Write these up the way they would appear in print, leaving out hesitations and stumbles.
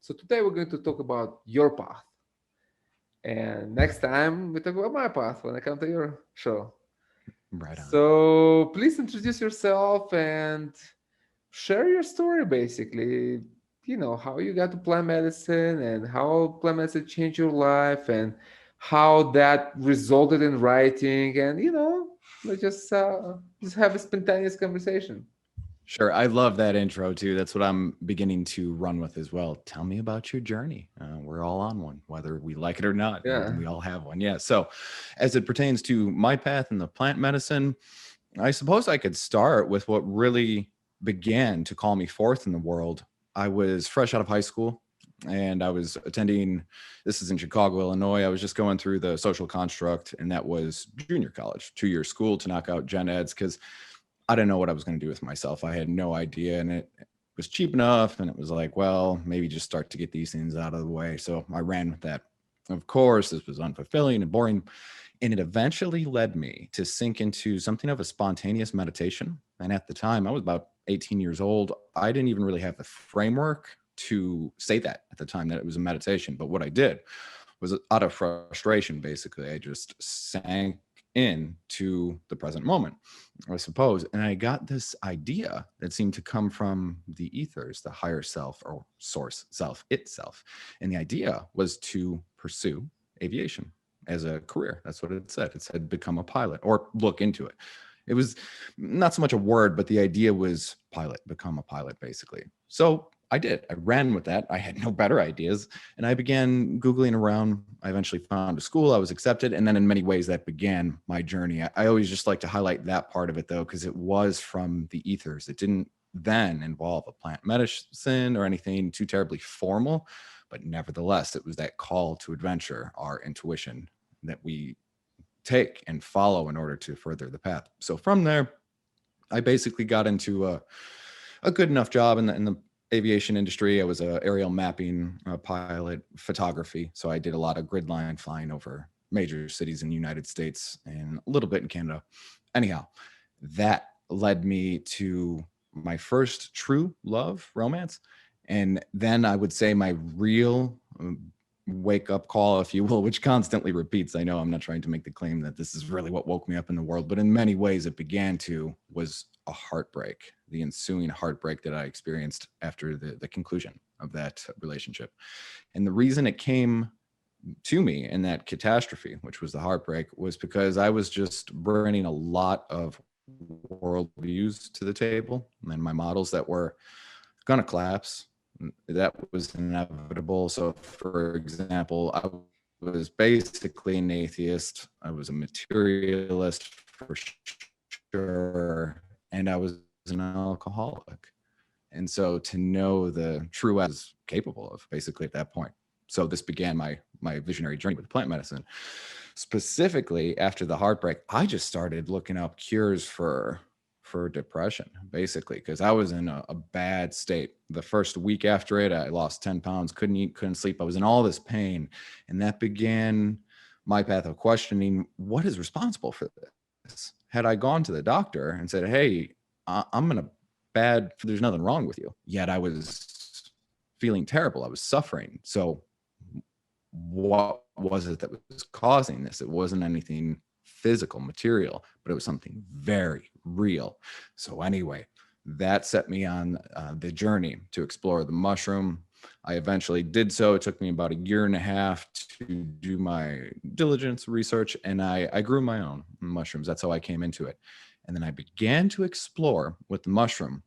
So today we're going to talk about your path. And next time we talk about my path when I come to your show. Right on. So please introduce yourself and share your story basically. How you got to plant medicine and how plant medicine changed your life and how that resulted in writing. And, let's just have a spontaneous conversation. Sure. I love that intro too. That's what I'm beginning to run with as well. Tell me about your journey. We're all on one, whether we like it or not. Yeah. We all have one. Yeah. So, as it pertains to my path in the plant medicine, I suppose I could start with what really began to call me forth in the world. I was fresh out of high school and I was attending, this is in Chicago, Illinois. I was just going through the social construct, and that was junior college, 2 year school to knock out gen eds because I didn't know what I was going to do with myself. I had no idea. And it was cheap enough. And it was like, well, maybe just start to get these things out of the way. So I ran with that. Of course, this was unfulfilling and boring. And it eventually led me to sink into something of a spontaneous meditation. And at the time, I was about 18 years old. I didn't even really have the framework to say that at the time that it was a meditation. But what I did was out of frustration, basically, I just sank into the present moment, I suppose. And I got this idea that seemed to come from the ethers, the higher self or source self itself. And the idea was to pursue aviation as a career. That's what it said. It said become a pilot or look into it. It was not so much a word, but the idea was pilot, become a pilot, basically. So I did. I ran with that. I had no better ideas. And I began Googling around. I eventually found a school. I was accepted. And then in many ways, that began my journey. I always just like to highlight that part of it, though, because it was from the ethers. It didn't then involve a plant medicine or anything too terribly formal. But nevertheless, it was that call to adventure, our intuition that we take and follow in order to further the path. So from there, I basically got into a good enough job in the aviation industry. I was a aerial mapping pilot, photography. So I did a lot of grid line flying over major cities in the United States and a little bit in Canada. Anyhow, that led me to my first true love romance. And then I would say my real wake up call, if you will, which constantly repeats. I know I'm not trying to make the claim that this is really what woke me up in the world, but in many ways it began to was a heartbreak, the ensuing heartbreak that I experienced after the conclusion of that relationship. And the reason it came to me in that catastrophe, which was the heartbreak, was because I was just bringing a lot of worldviews to the table and my models that were going to collapse. That was inevitable. So, for example, I was basically an atheist. I was a materialist for sure, and I was an alcoholic. And so, to know the true as capable of, basically at that point. So, this began my visionary journey with plant medicine. Specifically, after the heartbreak, I just started looking up cures for depression, basically, because I was in a bad state. The first week after it, I lost 10 pounds, couldn't eat, couldn't sleep. I was in all this pain. And that began my path of questioning what is responsible for this. Had I gone to the doctor and said, hey, I'm in a there's nothing wrong with you. Yet I was feeling terrible. I was suffering. So what was it that was causing this? It wasn't anything physical, material, but it was something very real. So anyway, that set me on the journey to explore the mushroom. I eventually did so. It took me about a year and a half to do my diligence research, and I grew my own mushrooms. That's how I came into it. And then I began to explore with the mushroom.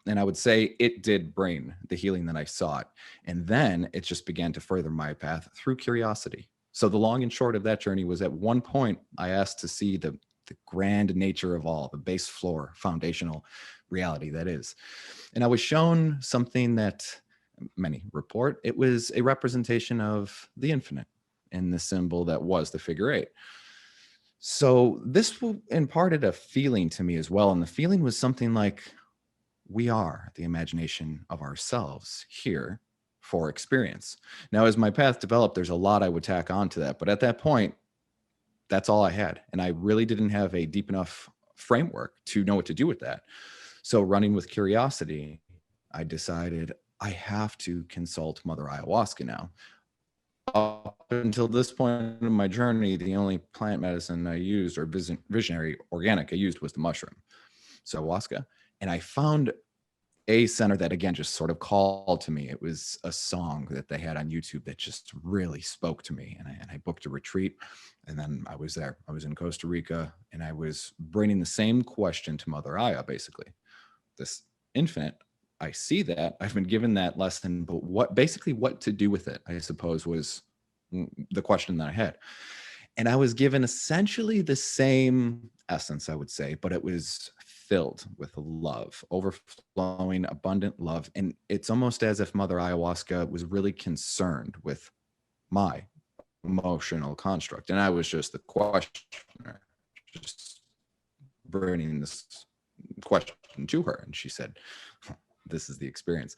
And I would say it did bring the healing that I sought. And then it just began to further my path through curiosity. So the long and short of that journey was at one point, I asked to see the grand nature of all, the base floor, foundational reality that is. And I was shown something that many report. It was a representation of the infinite in the symbol that was the figure eight. So this imparted a feeling to me as well. And the feeling was something like, we are the imagination of ourselves here for experience. Now, as my path developed, there's a lot I would tack on to that. But at that point, that's all I had. And I really didn't have a deep enough framework to know what to do with that. So running with curiosity, I decided I have to consult Mother Ayahuasca now. Up until this point in my journey, the only plant medicine I used, or visionary organic I used, was the mushroom, so ayahuasca. And I found a center that, again, just sort of called to me. It was a song that they had on YouTube that just really spoke to me. And I booked a retreat. And then I was there. I was in Costa Rica, and I was bringing the same question to Mother Aya, basically. This infinite, I see that. I've been given that lesson, but what to do with it, I suppose, was the question that I had. And I was given essentially the same essence, I would say, but it was filled with love, overflowing, abundant love. And it's almost as if Mother Ayahuasca was really concerned with my emotional construct. And I was just the questioner, just bringing this question to her. And she said, this is the experience.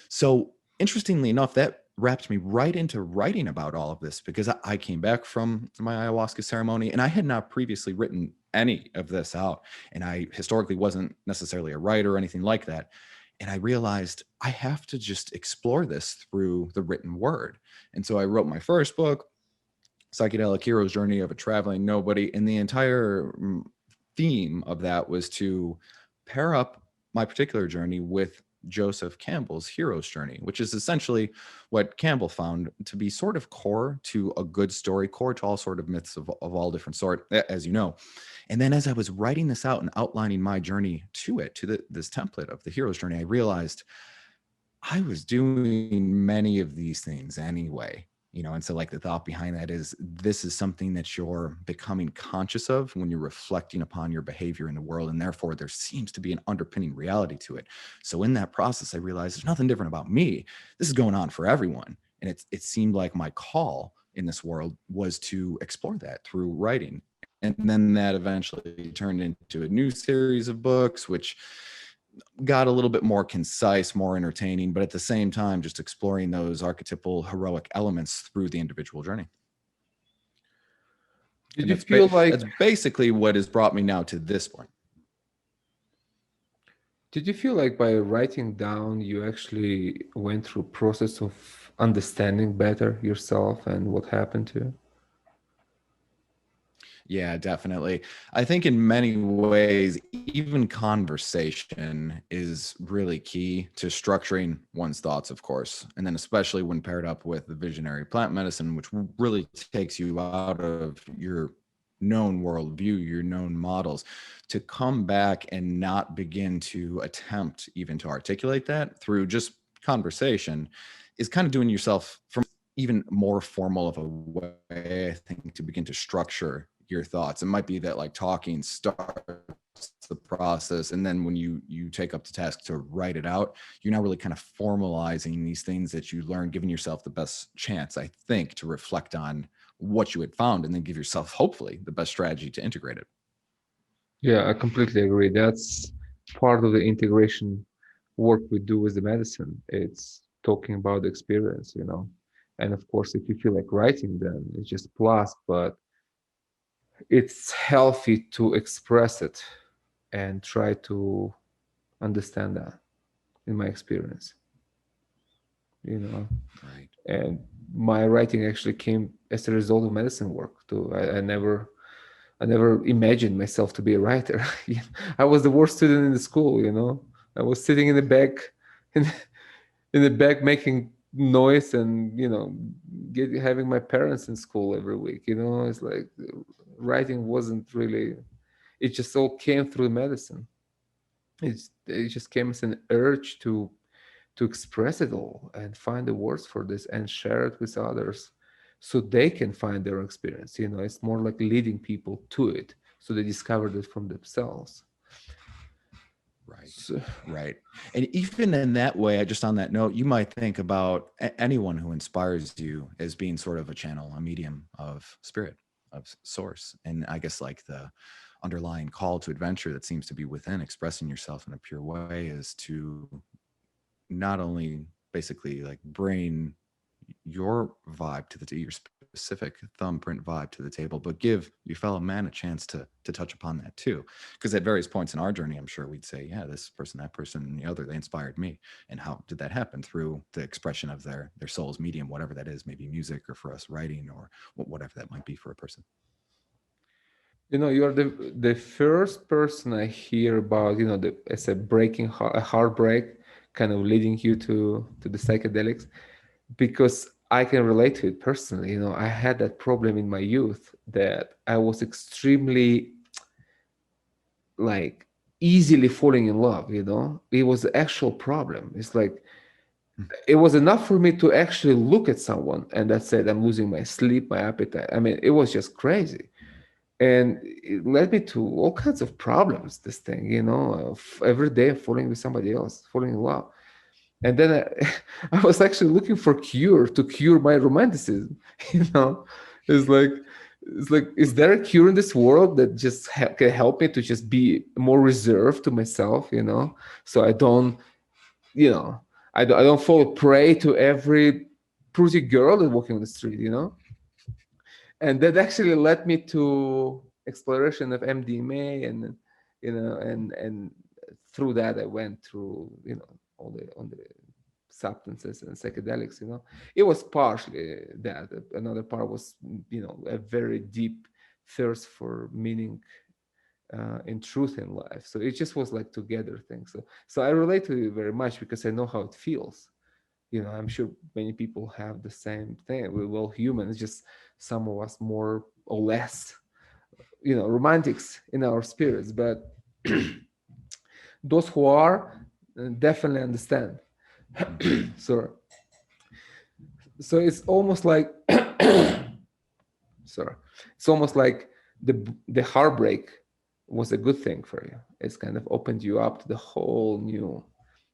So interestingly enough, that wrapped me right into writing about all of this, because I came back from my ayahuasca ceremony and I had not previously written any of this out. And I historically wasn't necessarily a writer or anything like that. And I realized I have to just explore this through the written word. And so I wrote my first book, Psychedelic Hero's Journey of a Traveling Nobody. And the entire theme of that was to pair up my particular journey with Joseph Campbell's hero's journey, which is essentially what Campbell found to be sort of core to a good story, core to all sort of myths of all different sort, as you know. And then as I was writing this out and outlining my journey to it, to this template of the hero's journey, I realized I was doing many of these things anyway. And so, like, the thought behind that is, this is something that you're becoming conscious of when you're reflecting upon your behavior in the world. And therefore there seems to be an underpinning reality to it. So in that process, I realized there's nothing different about me. This is going on for everyone. And it seemed like my call in this world was to explore that through writing. And then that eventually turned into a new series of books, which got a little bit more concise, more entertaining, but at the same time, just exploring those archetypal heroic elements through the individual journey. Did And you feel like that's basically what has brought me now to this point. did you feel like by writing down you actually went through a process of understanding better yourself and what happened to you? Yeah, definitely. I think in many ways, even conversation is really key to structuring one's thoughts, of course. And then, especially when paired up with the visionary plant medicine, which really takes you out of your known worldview, your known models, to come back and not begin to attempt even to articulate that through just conversation is kind of doing yourself from even more formal of a way, I think, to begin to structure your thoughts. It might be that, like, talking starts the process, and then when you take up the task to write it out, you're now really kind of formalizing these things that you learn, giving yourself the best chance, I think, to reflect on what you had found, and then give yourself, hopefully, the best strategy to integrate it. Yeah, I completely agree. That's part of the integration work we do with the medicine. It's talking about the experience. And of course, if you feel like writing, then it's just plus, but it's healthy to express it and try to understand that, in my experience, you know. Right. And my writing actually came as a result of medicine work too. I never imagined myself to be a writer. I was the worst student in the school. I was sitting in the back, in, in the back making noise and having my parents in school every week. It's like writing wasn't really. It just all came through medicine. It just came as an urge to express it all and find the words for this and share it with others so they can find their experience. It's more like leading people to it so they discovered it from themselves. Right. So, Right. And even in that way, just on that note, you might think about anyone who inspires you as being sort of a channel, a medium of spirit, of source. And I guess, like, the underlying call to adventure that seems to be within expressing yourself in a pure way is to not only basically, like, bring your vibe to your specific thumbprint vibe to the table, but give your fellow man a chance to touch upon that too. Because at various points in our journey, I'm sure we'd say, yeah, this person, that person, and the other, they inspired me. And how did that happen? Through the expression of their soul's medium, whatever that is, maybe music, or for us writing, or whatever that might be for a person. You're the first person I hear about, as a a heartbreak, kind of leading you to the psychedelics, because I can relate to it personally. I had that problem in my youth that I was extremely, like, easily falling in love. It was the actual problem. It's like it was enough for me to actually look at someone and that said I'm losing my sleep, my appetite. I mean, it was just crazy. And it led me to all kinds of problems, this thing, of every day falling with somebody else, falling in love. And then I was actually looking for cure to cure my romanticism. you know it's like is there a cure in this world that just can help me to just be more reserved to myself, so I don't, you know I don't fall prey to every pretty girl that's walking on the street, and that actually led me to exploration of MDMA, and through that I went through, all the substances and psychedelics. It was partially that. Another part was, a very deep thirst for meaning, and truth in life. So it just was like together things. So I relate to it very much because I know how it feels. I'm sure many people have the same thing. We're all humans, just some of us more or less, romantics in our spirits. But those who are, definitely understand. so so it's almost like sorry, it's almost like the heartbreak was a good thing for you. It's kind of opened you up to the whole new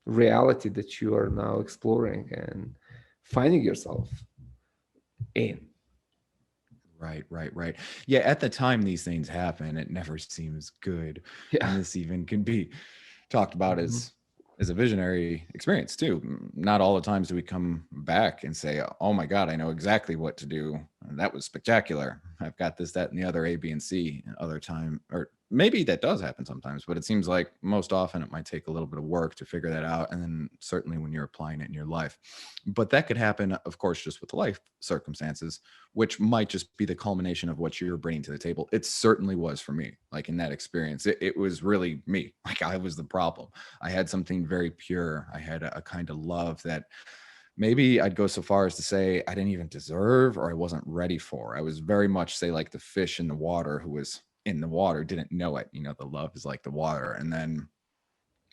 reality that you are now exploring and finding yourself in. Right, right, right. Yeah, at the time these things happen, it never seems good. Yeah. And this even can be talked about Mhm. as a visionary experience too. Not all the times do we come back and say, "Oh my God, I know exactly what to do. That was spectacular. I've got this, that, and the other A, B, and C." Other time, or maybe that does happen sometimes, but it seems like most often it might take a little bit of work to figure that out, and then certainly when you're applying it in your life. But that could happen, of course, just with life circumstances, which might just be the culmination of what you're bringing to the table. It certainly was for me. Like in that experience, it was really me. Like I was the problem. I had something very pure. I had a kind of love that maybe I'd go so far as to say I didn't even deserve or I wasn't ready for. I was very much, say, like the fish in the water who was in the water, didn't know it. The love is like the water. And then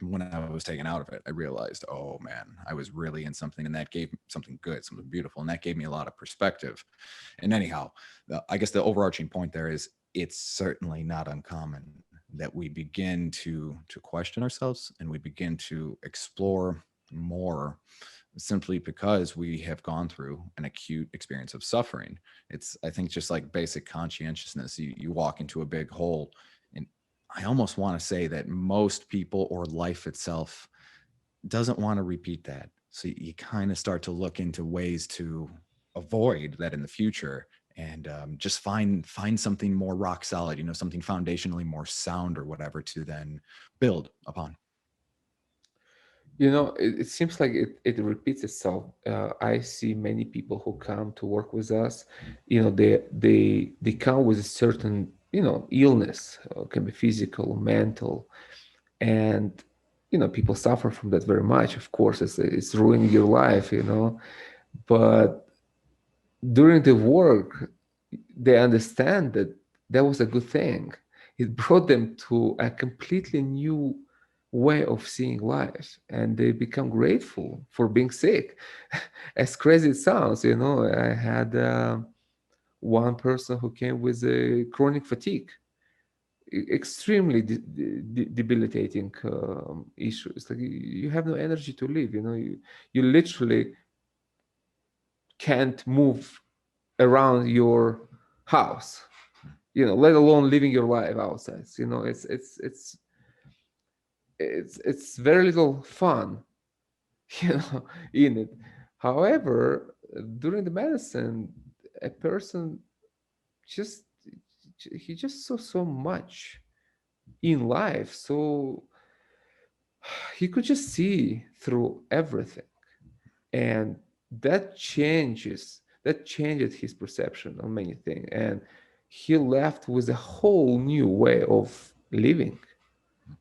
when I was taken out of it, I realized, oh man, I was really in something, and that gave something good, something beautiful, and that gave me a lot of perspective. And anyhow, I guess the overarching point there is it's certainly not uncommon that we begin to question ourselves and we begin to explore more simply because we have gone through an acute experience of suffering. It's, I think, just like basic conscientiousness. You walk into a big hole, and I almost want to say that most people or life itself doesn't want to repeat that. So you kind of start to look into ways to avoid that in the future, and just find something more rock solid, something foundationally more sound or whatever to then build upon. It seems like it repeats itself. I see many people who come to work with us. They come with a certain, illness. Can be physical, mental, and people suffer from that very much. Of course, it's ruining your life. But during the work, they understand that that was a good thing. It brought them to a completely new way of seeing life, and they become grateful for being sick. As crazy it sounds, I had one person who came with a chronic fatigue, extremely debilitating issue. It's like you have no energy to live. You literally can't move around your house, let alone living your life outside. It's very little fun, in it. However, during the medicine, a person just he just saw so much in life, so he could just see through everything, and that changed his perception on many things, and he left with a whole new way of living,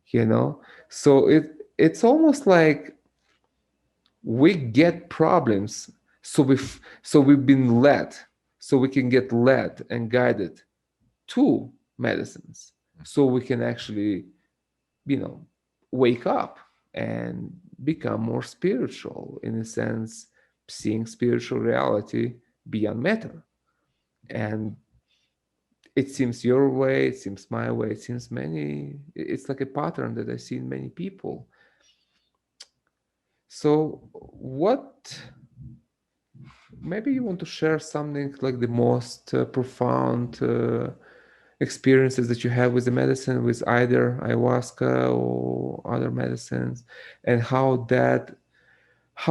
you know. So it's almost like we get problems, so we've been led, so we can get led and guided to medicines, so we can actually, you know, wake up and become more spiritual, in a sense, seeing spiritual reality beyond matter. And it seems your way, it seems my way, it seems many, it's like a pattern that I see in many people. So what, maybe you want to share something like the most profound experiences that you have with the medicine, with either ayahuasca or other medicines, and how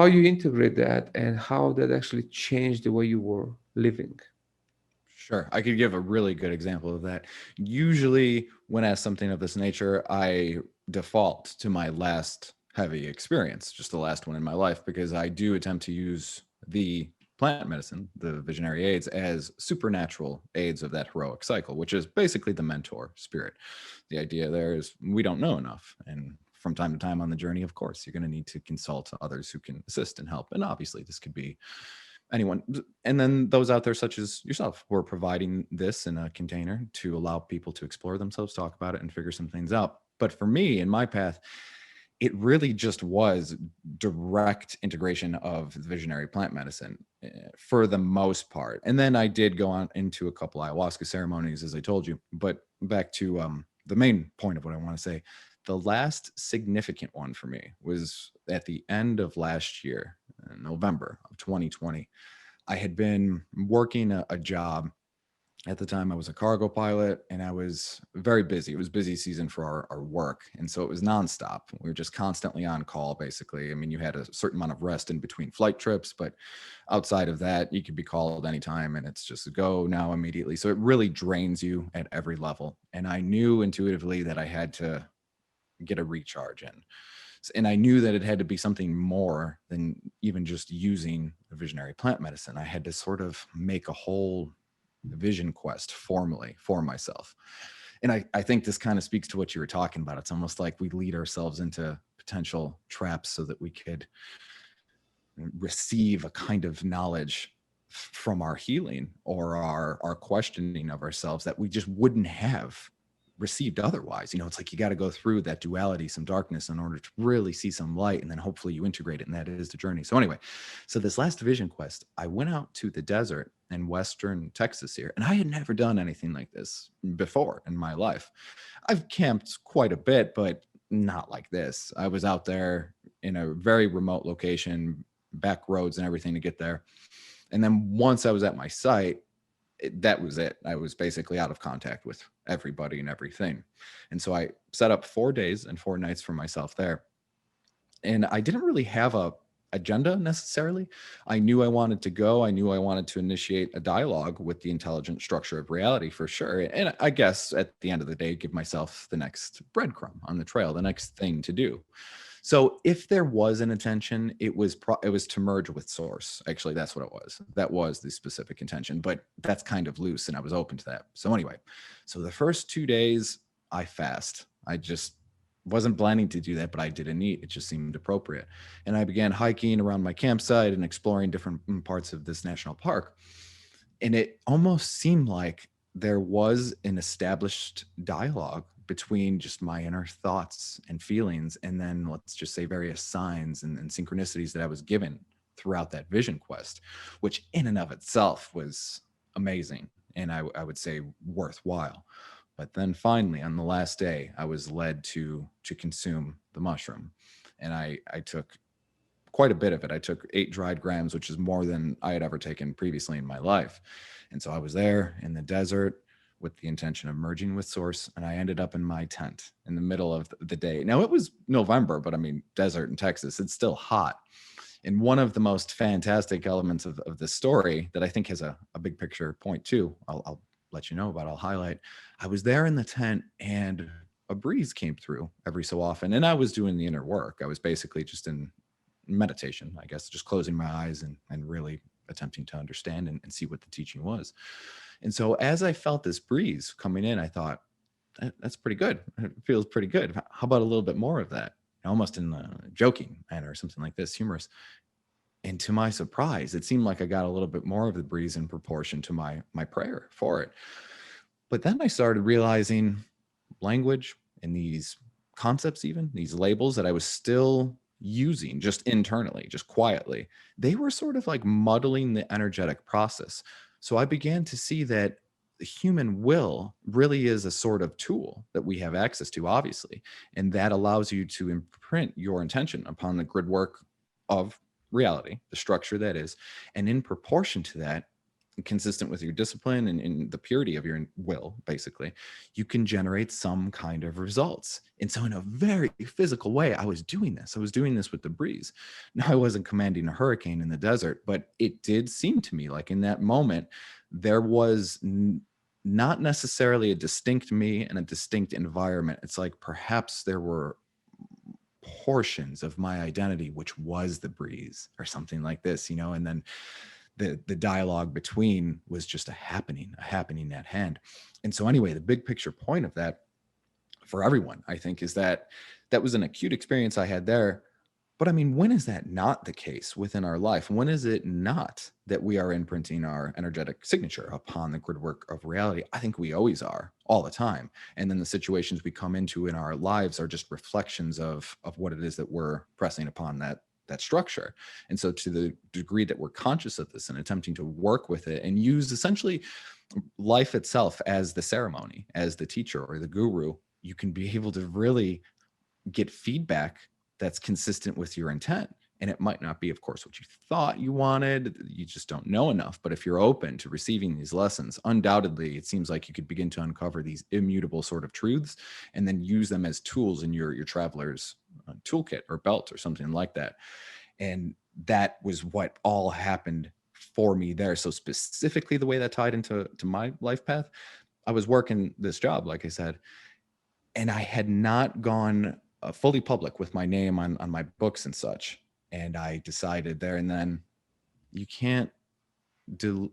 you integrate that, and how that actually changed the way you were living. Sure. I could give a really good example of that. Usually, when asked something of this nature, I default to my last heavy experience, just the last one in my life, because I do attempt to use the plant medicine, the visionary aids, as supernatural aids of that heroic cycle, which is basically the mentor spirit. The idea there is we don't know enough. And from time to time on the journey, of course, you're going to need to consult others who can assist and help. And obviously, this could be anyone. And then those out there, such as yourself, who are providing this in a container to allow people to explore themselves, talk about it, and figure some things out. But for me, in my path, it really just was direct integration of the visionary plant medicine for the most part. And then I did go on into a couple ayahuasca ceremonies, as I told you. But back to the main point of what I want to say, the last significant one for me was at the end of last year, November of 2020. I had been working a job. At the time, I was a cargo pilot and I was very busy. It was busy season for our work. And so it was nonstop. We were just constantly on call, basically. I mean, you had a certain amount of rest in between flight trips, but outside of that, you could be called anytime and it's just go now immediately. So it really drains you at every level. And I knew intuitively that I had to get a recharge in. And I knew that it had to be something more than even just using a visionary plant medicine. I had to sort of make a whole vision quest formally for myself. And I think this kind of speaks to what you were talking about. It's almost like we lead ourselves into potential traps so that we could receive a kind of knowledge from our healing or our questioning of ourselves that we just wouldn't have received otherwise. You know, it's like you got to go through that duality, some darkness, in order to really see some light, and then hopefully you integrate it, and that is the journey. So anyway, so this last vision quest, I went out to the desert in western Texas here, and I had never done anything like this before in my life. I've camped quite a bit, but not like this. I was out there in a very remote location, back roads and everything to get there. And then once I was at my site, that was it. I was basically out of contact with everybody and everything. And so I set up 4 days and 4 nights for myself there. And I didn't really have a agenda necessarily. I knew I wanted to go. I knew I wanted to initiate a dialogue with the intelligent structure of reality for sure. And I guess at the end of the day, give myself the next breadcrumb on the trail, the next thing to do. So if there was an intention, it was to merge with source. Actually, that's what it was. That was the specific intention, but that's kind of loose and I was open to that. So anyway, so the first 2 days I fast. I just wasn't planning to do that, but I didn't eat. It just seemed appropriate. And I began hiking around my campsite and exploring different parts of this national park. And it almost seemed like there was an established dialogue between just my inner thoughts and feelings, and then let's just say various signs and synchronicities that I was given throughout that vision quest, which in and of itself was amazing and I would say worthwhile. But then finally, on the last day, I was led to consume the mushroom, and I took quite a bit of it. I took 8 dried grams, which is more than I had ever taken previously in my life. And so I was there in the desert with the intention of merging with source. And I ended up in my tent in the middle of the day. Now it was November, but I mean, desert in Texas, it's still hot. And one of the most fantastic elements of this story that I think has a big picture point too, I'll let you know about, I'll highlight. I was there in the tent and a breeze came through every so often. And I was doing the inner work. I was basically just in meditation, I guess, just closing my eyes and really attempting to understand and see what the teaching was. And so as I felt this breeze coming in, I thought, that's pretty good. It feels pretty good. How about a little bit more of that? Almost in a joking manner or something like this, humorous. And to my surprise, it seemed like I got a little bit more of the breeze in proportion to my prayer for it. But then I started realizing language and these concepts, even these labels that I was still using just internally, just quietly, they were sort of like muddling the energetic process. So I began to see that the human will really is a sort of tool that we have access to, obviously. And that allows you to imprint your intention upon the grid work of reality, the structure that is. And in proportion to that, consistent with your discipline and the purity of your will, basically, you can generate some kind of results. And so, in a very physical way, I was doing this. I was doing this with the breeze. Now, I wasn't commanding a hurricane in the desert, but it did seem to me like in that moment, there was not necessarily a distinct me and a distinct environment. It's like perhaps there were portions of my identity, which was the breeze or something like this, and then the dialogue between was just a happening at hand. And so anyway, the big picture point of that for everyone, I think, is that that was an acute experience I had there. But I mean, when is that not the case within our life? When is it not that we are imprinting our energetic signature upon the grid work of reality? I think we always are, all the time. And then the situations we come into in our lives are just reflections of what it is that we're pressing upon that structure. And so to the degree that we're conscious of this and attempting to work with it and use essentially life itself as the ceremony, as the teacher or the guru, you can be able to really get feedback that's consistent with your intent. And it might not be, of course, what you thought you wanted. You just don't know enough. But if you're open to receiving these lessons, undoubtedly, it seems like you could begin to uncover these immutable sort of truths and then use them as tools in your traveler's toolkit or belt or something like that. And that was what all happened for me there. So specifically the way that tied into my life path, I was working this job, like I said, and I had not gone fully public with my name on my books and such. And I decided there and then, you can't delude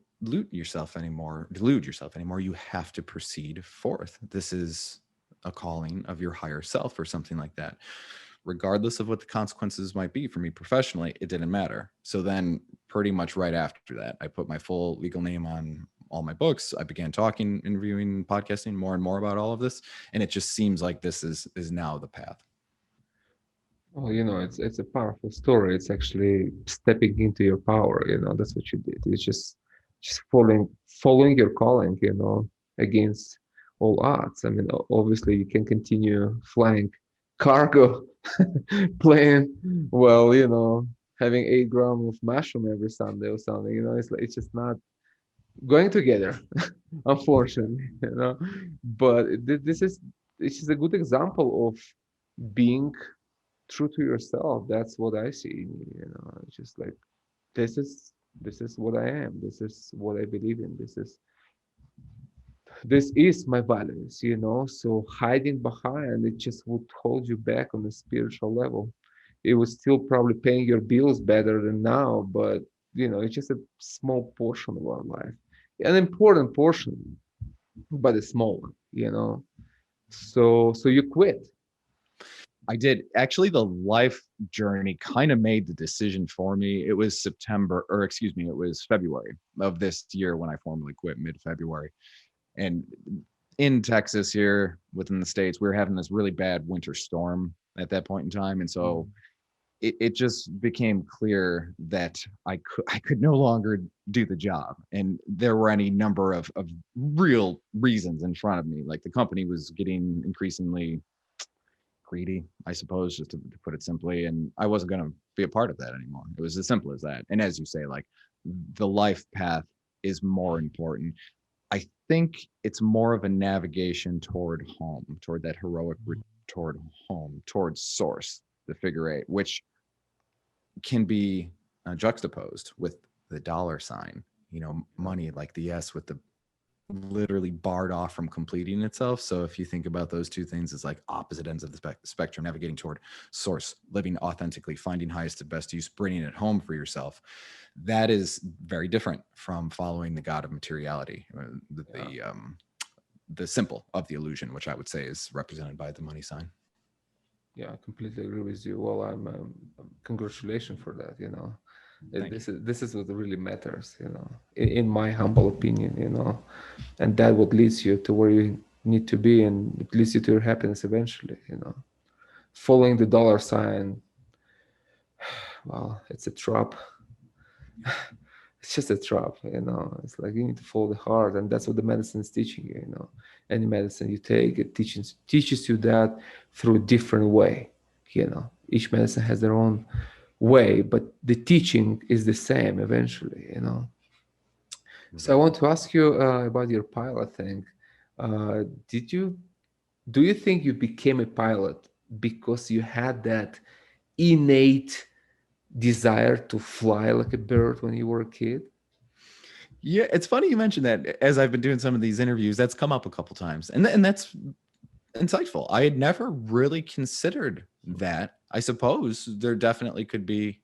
yourself anymore. You have to proceed forth. This is a calling of your higher self or something like that. Regardless of what the consequences might be for me professionally, it didn't matter. So then pretty much right after that, I put my full legal name on all my books. I began talking, interviewing, podcasting more and more about all of this. And it just seems like this is now the path. Well, it's a powerful story. It's actually stepping into your power. That's what you did. It's just following your calling. Against all odds. I mean, obviously, you can continue flying cargo plane. Well, having 8 grams of mushroom every Sunday or something. It's just not going together, unfortunately. But this is it's just a good example of being true to yourself. That's what I see. It's just like this is what I am. This is what I believe in. This is my values. So hiding behind it just would hold you back on a spiritual level. It was still probably paying your bills better than now, but it's just a small portion of our life, an important portion, but a small one. So you quit. I did. Actually, the life journey kind of made the decision for me. It was September, or excuse me, it was February of this year when I formally quit, mid-February. And in Texas here within the States, we were having this really bad winter storm at that point in time. And so it just became clear that I could no longer do the job. And there were any number of real reasons in front of me. Like the company was getting increasingly greedy, I suppose, just to put it simply. And I wasn't going to be a part of that anymore. It was as simple as that. And as you say, like the life path is more important. I think it's more of a navigation toward home, toward that heroic, toward home, towards source, the figure eight, which can be juxtaposed with the dollar sign, Yeah. money like the S with the literally barred off from completing itself. So if you think about those two things as like opposite ends of the spectrum, navigating toward source, living authentically, finding highest and best use, bringing it home for yourself, that is very different from following the god of materiality, Yeah. the symbol of the illusion, which I would say is represented by the money sign. Yeah, I completely agree with you. Well, congratulations for that. Thank you. This is what really matters. In my humble opinion. And that what leads you to where you need to be, and it leads you to your happiness eventually. Following the dollar sign, well, it's a trap. It's just a trap. It's like you need to follow the heart, and that's what the medicine is teaching you. Any medicine you take, it teaches you that through a different way. Each medicine has their own way, but the teaching is the same eventually. So I Right. want to ask you about your pilot thing. Did you Do you think you became a pilot because you had that innate desire to fly like a bird when you were a kid? Yeah, it's funny you mentioned that. As I've been doing some of these interviews, that's come up a couple times, and that's insightful. I had never really considered that. I suppose there definitely could be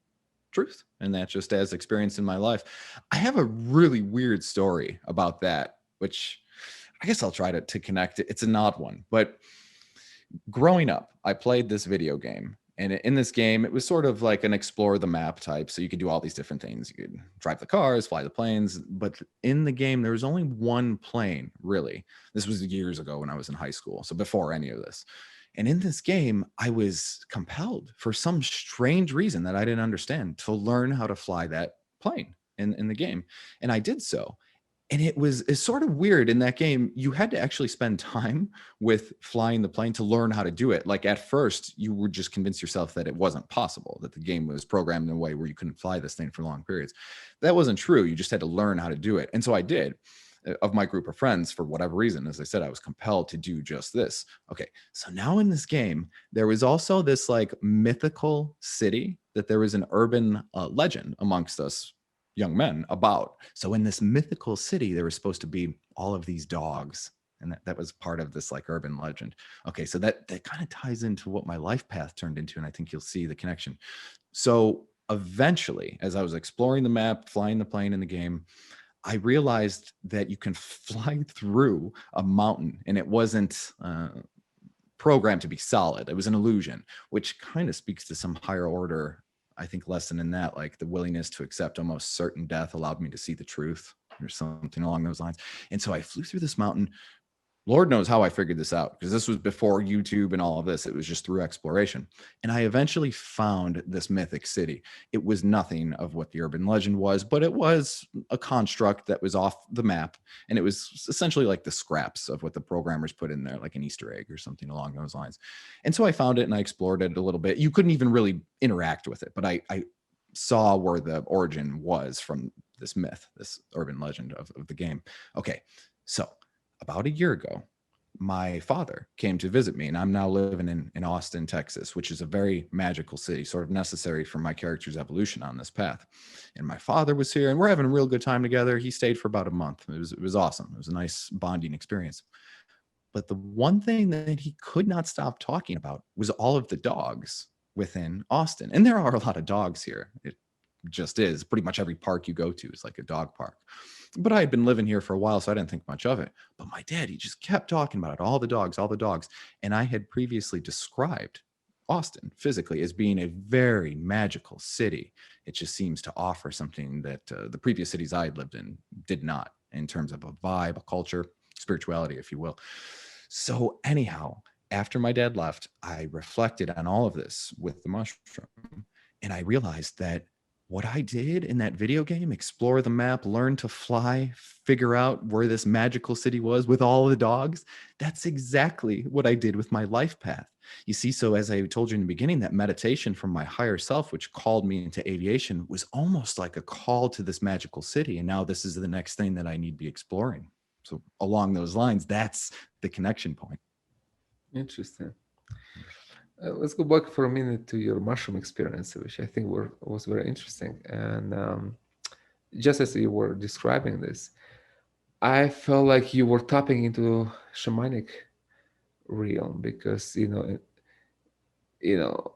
truth in that, just as experience in my life. I have a really weird story about that, which I guess I'll try to connect it. It's an odd one, but growing up, I played this video game. And in this game, it was sort of like an explore the map type. So you could do all these different things. You could drive the cars, fly the planes. But in the game, there was only one plane, really. This was years ago when I was in high school. So before any of this. And in this game, I was compelled for some strange reason that I didn't understand to learn how to fly that plane in the game. And I did so. And it's sort of weird. In that game, you had to actually spend time with flying the plane to learn how to do it. Like at first, you would just convince yourself that it wasn't possible, that the game was programmed in a way where you couldn't fly this thing for long periods. That wasn't true. You just had to learn how to do it. And so I did. Of my group of friends, for whatever reason, as I said, I was compelled to do just this. Okay, so now in this game, there was also this like mythical city that there was an urban legend amongst us young men about. So in this mythical city, there was supposed to be all of these dogs. And that was part of this like urban legend. Okay, so that kind of ties into what my life path turned into. And I think you'll see the connection. So eventually, as I was exploring the map, flying the plane in the game, I realized that you can fly through a mountain and it wasn't programmed to be solid. It was an illusion, which kind of speaks to some higher order, I think, lesson in that, like the willingness to accept almost certain death allowed me to see the truth or something along those lines. And so I flew through this mountain. Lord knows how I figured this out, because this was before YouTube and all of this. It was just through exploration. And I eventually found this mythic city. It was nothing of what the urban legend was, but it was a construct that was off the map. And it was essentially like the scraps of what the programmers put in there, like an Easter egg or something along those lines. And so I found it and I explored it a little bit. You couldn't even really interact with it, but I saw where the origin was from this myth, this urban legend of the game. Okay, so about a year ago, my father came to visit me, and I'm now living in Austin, Texas, which is a very magical city, sort of necessary for my character's evolution on this path. And my father was here, and we're having a real good time together. He stayed for about a month. It was awesome. It was a nice bonding experience. But the one thing that he could not stop talking about was all of the dogs within Austin. And there are a lot of dogs here. It just is. Pretty much every park you go to is like a dog park. But I had been living here for a while, so I didn't think much of it. But my dad, he just kept talking about it, all the dogs, all the dogs. And I had previously described Austin physically as being a very magical city. It just seems to offer something that the previous cities I had lived in did not, in terms of a vibe, a culture, spirituality, if you will. So, anyhow, after my dad left, I reflected on all of this with the mushroom, and I realized that what I did in that video game, explore the map, learn to fly, figure out where this magical city was with all the dogs, that's exactly what I did with my life path. You see, so as I told you in the beginning, that meditation from my higher self, which called me into aviation, was almost like a call to this magical city. And now this is the next thing that I need to be exploring. So along those lines, that's the connection point. Interesting. Let's go back for a minute to your mushroom experience, which I think was very interesting. And just as you were describing this, I felt like you were tapping into shamanic realm because you know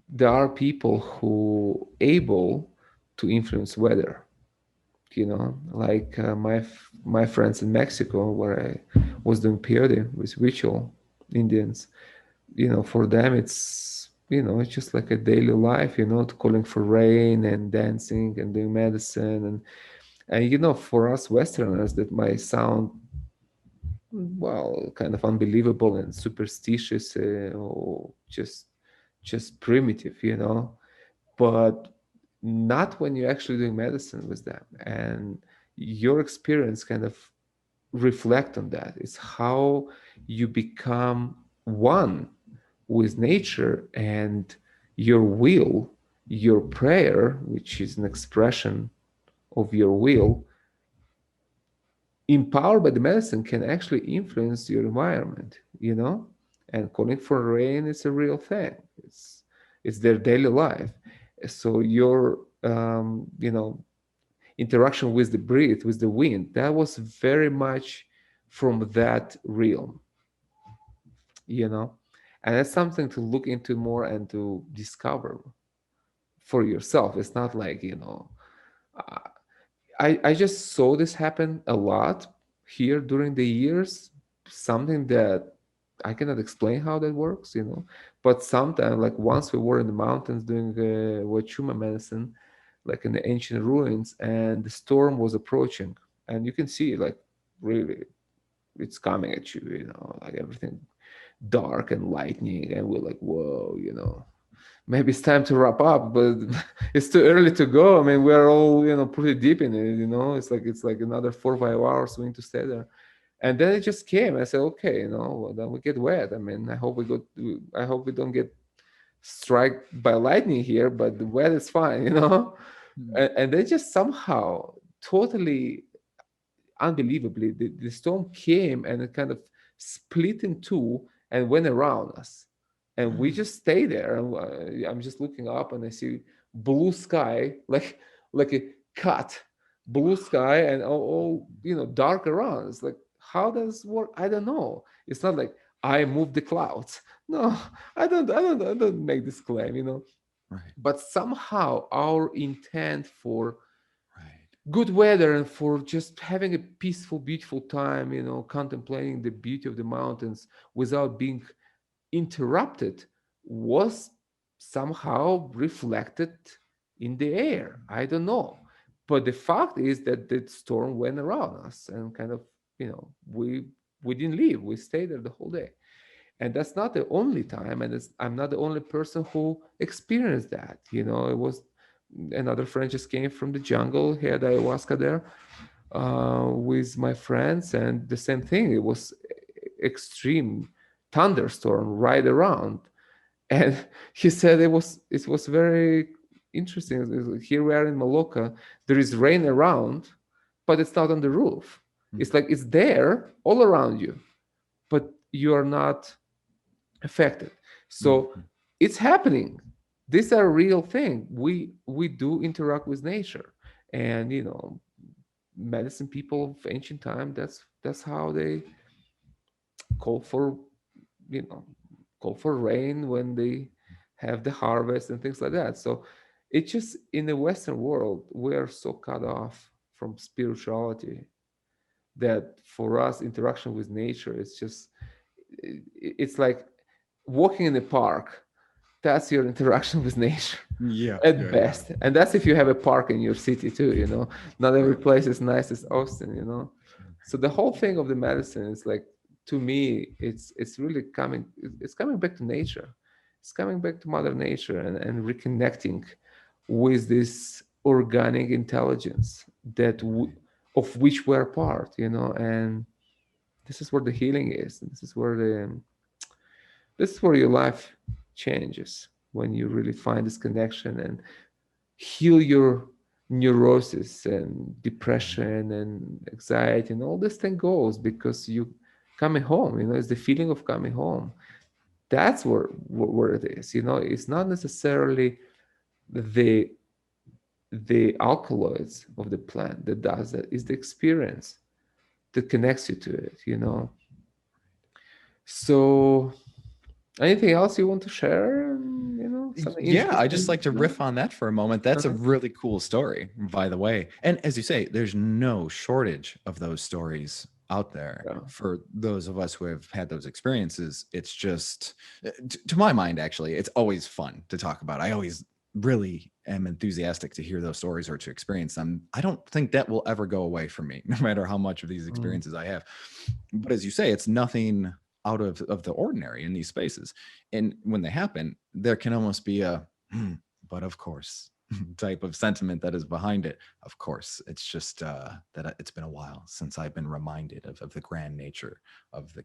there are people who able to influence weather. Like my friends in Mexico, where I was doing peyote with ritual Indians. For them it's just like a daily life, calling for rain and dancing and doing medicine and for us Westerners that might sound well kind of unbelievable and superstitious or just primitive, but not when you're actually doing medicine with them. And your experience kind of reflect on that. It's how you become one with nature, and your will, your prayer, which is an expression of your will, empowered by the medicine, can actually influence your environment, and calling for rain is a real thing. It's their daily life. So your interaction with the breath, with the wind, that was very much from that realm, you know and that's something to look into more and to discover for yourself. It's not like, uh, I just saw this happen a lot here during the years, something that I cannot explain how that works, but sometimes, like once we were in the mountains doing Huachuma medicine, like in the ancient ruins, and the storm was approaching, and you can see like really it's coming at you, like everything dark and lightning, and we're like, whoa, maybe it's time to wrap up, but it's too early to go. I mean, we're all pretty deep in it. It's like another 4 or 5 hours we need to stay there. And then it just came. I said, okay, well, then we get wet. I mean, I hope we don't get struck by lightning here, but the weather is fine, Mm. and they just somehow totally unbelievably, the storm came and it kind of split in two and went around us, and we Mm. just stay there. And I'm just looking up and I see blue sky, like a cut blue sky, and all dark around. It's like, how does it work? I don't know. It's not like I move the clouds. No, I don't make this claim, Right. but somehow our intent for Right. good weather and for just having a peaceful, beautiful time, contemplating the beauty of the mountains without being interrupted, was somehow reflected in the air. I don't know. But the fact is that the storm went around us and kind of, we didn't leave. We stayed there the whole day. And that's not the only time, and I'm not the only person who experienced that. It was another friend just came from the jungle. He had ayahuasca there with my friends, and the same thing. It was extreme thunderstorm right around, and he said it was very interesting. Here we are in Maloka. There is rain around, but it's not on the roof. Mm. It's like it's there all around you, but you are not affected. So Mhm. it's happening. These are real thing. We do interact with nature, and medicine people of ancient time. That's how they call for you know call for rain when they have the harvest and things like that. So it's just in the Western world we are so cut off from spirituality that for us interaction with nature is just it's like walking in the park. That's your interaction with nature Yeah. at Yeah. Yeah. best, and that's if you have a park in your city too. Not every Right. place is nice as Austin. So the whole thing of the medicine is like, to me, it's really it's coming back to nature. It's coming back to mother nature, and reconnecting with this organic intelligence of which we're part. And this is where the healing is. This is where your life changes, when you really find this connection and heal your neurosis and depression and anxiety, and all this thing goes because you coming home. It's the feeling of coming home. That's where it is. It's not necessarily the the alkaloids of the plant that does that. Is the experience that connects you to it. So anything else you want to share? Something Yeah, I just like interesting? to No? riff on that for a moment. That's a Uh-huh. really cool story, by the way. And as you say, there's no shortage of those stories out there Yeah. for those of us who have had those experiences. It's just, to my mind, actually, it's always fun to talk about. I always really am enthusiastic to hear those stories or to experience them. I don't think that will ever go away from me, no matter how much of these Mm. experiences I have. But as you say, it's nothing out of the ordinary in these spaces. And when they happen, there can almost be a but of course type of sentiment that is behind it. Of course, it's just that it's been a while since I've been reminded of the grand nature of the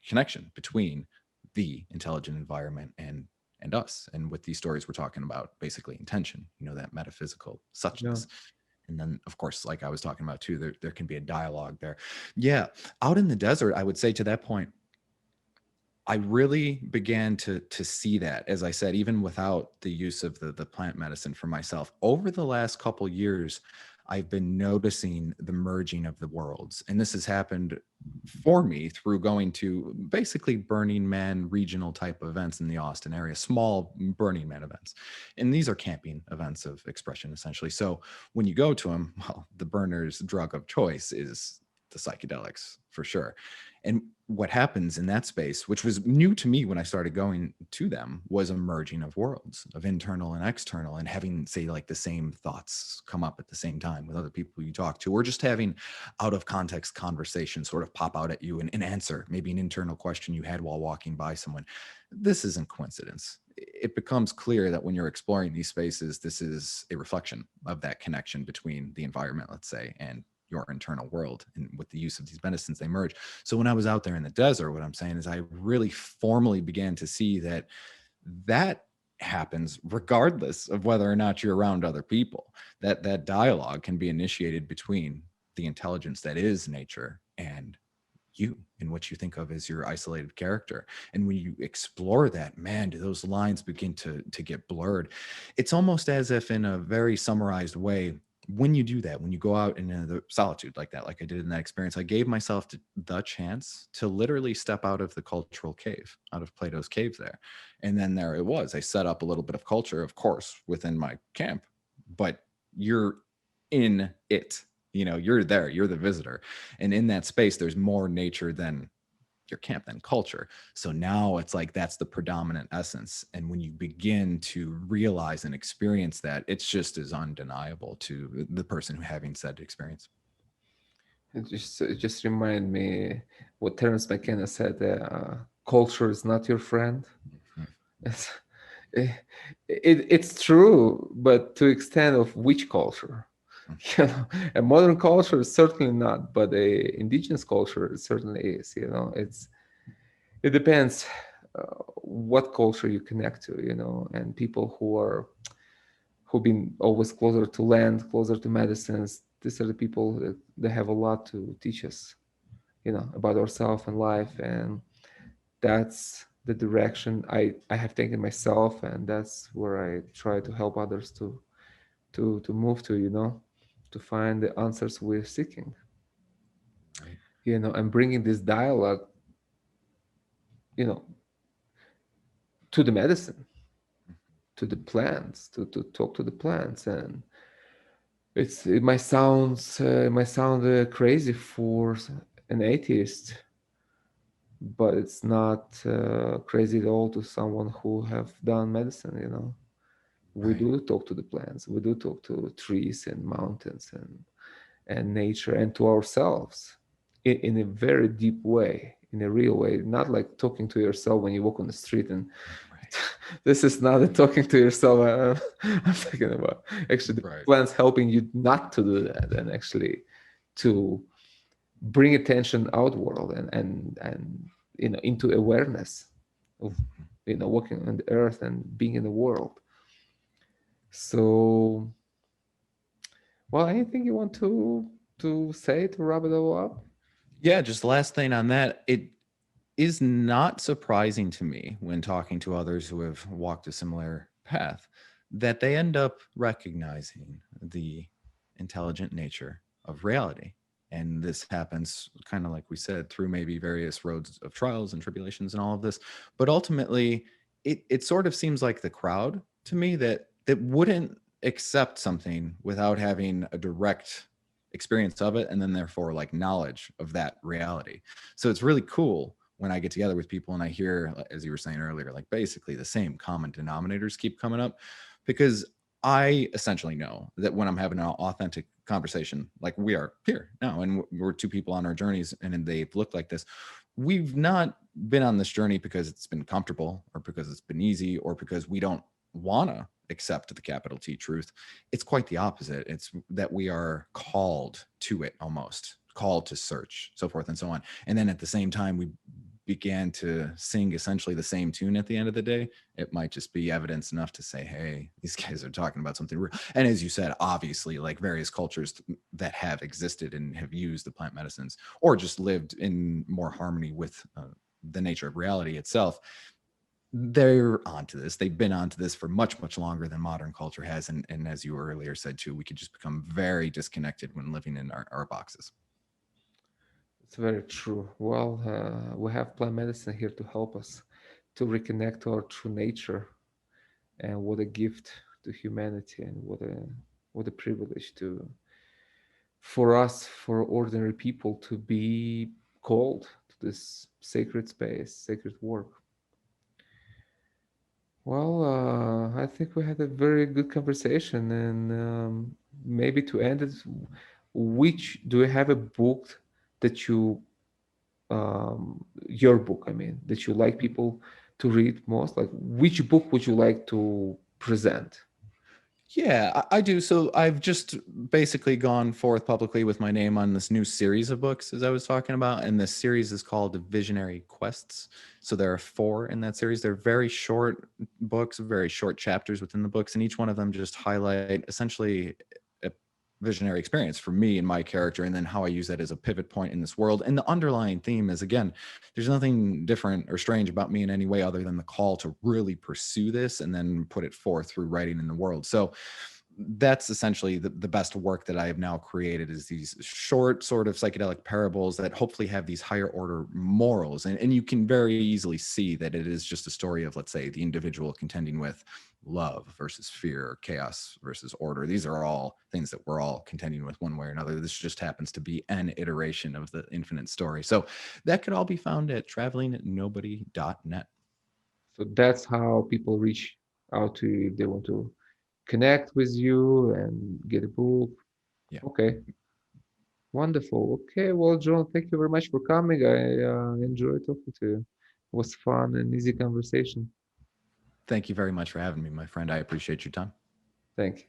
connection between the intelligent environment and us. And with these stories, we're talking about basically intention, that metaphysical Yeah. suchness. And then, of course, like I was talking about too, there can be a dialogue there. Yeah, out in the desert, I would say to that point, I really began to see that, as I said, even without the use of the plant medicine for myself. Over the last couple years, I've been noticing the merging of the worlds. And this has happened for me through going to basically Burning Man regional type events in the Austin area, small Burning Man events. And these are camping events of expression, essentially. So when you go to them, well, the burner's drug of choice is the psychedelics for sure. And what happens in that space, which was new to me when I started going to them, was a merging of worlds, of internal and external, and having, say, like the same thoughts come up at the same time with other people you talk to, or just having out of context conversation sort of pop out at you and answer maybe an internal question you had while walking by someone. This isn't coincidence. It becomes clear that when you're exploring these spaces, this is a reflection of that connection between the environment, let's say, and your internal world. And with the use of these medicines, they merge. So when I was out there in the desert, what I'm saying is I really formally began to see that happens regardless of whether or not you're around other people. That dialogue can be initiated between the intelligence that is nature and you, and what you think of as your isolated character. And when you explore that, man, do those lines begin to get blurred. It's almost as if, in a very summarized way, when you do that, when you go out in the solitude like that, like I did in that experience, I gave myself the chance to literally step out of the cultural cave, out of Plato's cave there. And then there it was. I set up a little bit of culture, of course, within my camp, but you're in it. You're there, you're the visitor. And in that space, there's more nature than your camp, than culture. So now it's like that's the predominant essence. And when you begin to realize and experience that, it's just as undeniable to the person who having said experience. It just remind me what Terence McKenna said. Culture is not your friend. Mhm. It's, it's true, but to extent of which culture? A modern culture is certainly not, but a indigenous culture certainly is. It depends what culture you connect to. And people who've been always closer to land, closer to medicines. These are the people that have a lot to teach us, about ourselves and life, and that's the direction I have taken myself, and that's where I try to help others to move to find the answers we're seeking, Right. and bringing this dialogue, you know, to the medicine, to the plants, to talk to the plants. And it might sound crazy for an atheist, but it's not crazy at all to someone who have done medicine. We Right. do talk to the plants, we do talk to trees and mountains and nature, and to ourselves in a very deep way, in a real way, not like talking to yourself when you walk on the street. And Right. this is not a talking to yourself. I'm thinking about actually the Right. plants helping you not to do that, and actually to bring attention outward, and into awareness of walking on the earth and being in the world. So, well, anything you want to say to wrap it all up? Yeah, just last thing on that. is not surprising to me when talking to others who have walked a similar path, that they end up recognizing the intelligent nature of reality. And this happens kind of like we said through maybe various roads of trials and tribulations and all of this. But ultimately, it sort of seems like the crowd to me that wouldn't accept something without having a direct experience of it and then therefore like knowledge of that reality. So it's really cool when I get together with people and I hear, as you were saying earlier, like basically the same common denominators keep coming up, because I essentially know that when I'm having an authentic conversation, like we are here now, and we're two people on our journeys and they've looked like this, we've not been on this journey because it's been comfortable or because it's been easy or because we don't want to accept the capital T truth. It's quite the opposite. It's that we are called to it, almost called to search, so forth and so on. And then at the same time, we began to sing essentially the same tune at the end of the day. It might just be evidence enough to say, hey, these guys are talking about something real. And as you said, obviously, like various cultures that have existed and have used the plant medicines or just lived in more harmony with the nature of reality itself, they're onto this. They've been onto this for much, much longer than modern culture has. And as you earlier said too, we could just become very disconnected when living in our boxes. It's very true. Well, we have plant medicine here to help us to reconnect to our true nature, and what a gift to humanity, and what a privilege to for us, for ordinary people, to be called to this sacred space, sacred work. Well, I think we had a very good conversation, and maybe to end it, which do you have a book that your book, I mean, that you like people to read most? Like, which book would you like to present? Yeah, I do. So I've just basically gone forth publicly with my name on this new series of books, as I was talking about. And this series is called Visionary Quests. So there are four in that series. They're very short books, very short chapters within the books. And each one of them just highlight essentially a visionary experience for me and my character, and then how I use that as a pivot point in this world. And the underlying theme is, again, there's nothing different or strange about me in any way other than the call to really pursue this and then put it forth through writing in the world. So that's essentially the best work that I have now created, is these short sort of psychedelic parables that hopefully have these higher order morals. And you can very easily see that it is just a story of, let's say, the individual contending with love versus fear, chaos versus order. These are all things that we're all contending with one way or another. This just happens to be an iteration of the infinite story. So that could all be found at travelingnobody.net. So that's how people reach out to you if they want to connect with you and get a book. Yeah. Okay, wonderful. Okay, well, John, thank you very much for coming. I enjoyed talking to you. It was fun and easy conversation. Thank you very much for having me, my friend. I appreciate your time. Thank you.